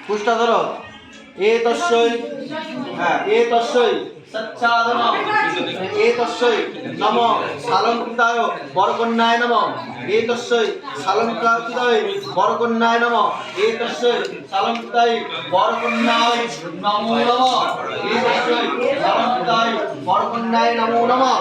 পুষ্টা ধরো এতস্যই এতস্যই সচ্ছাদন এতস্যই নম সালঙ্কৃতায় বরকন্যায় নম এতস্যই সালঙ্কৃতায় বরকন্যায় নম এতস্যই সালঙ্কৃতায় বরকন্যায় নমো নমঃ এতস্যই সালঙ্কৃতায় বরকন্যায় নমো নমঃ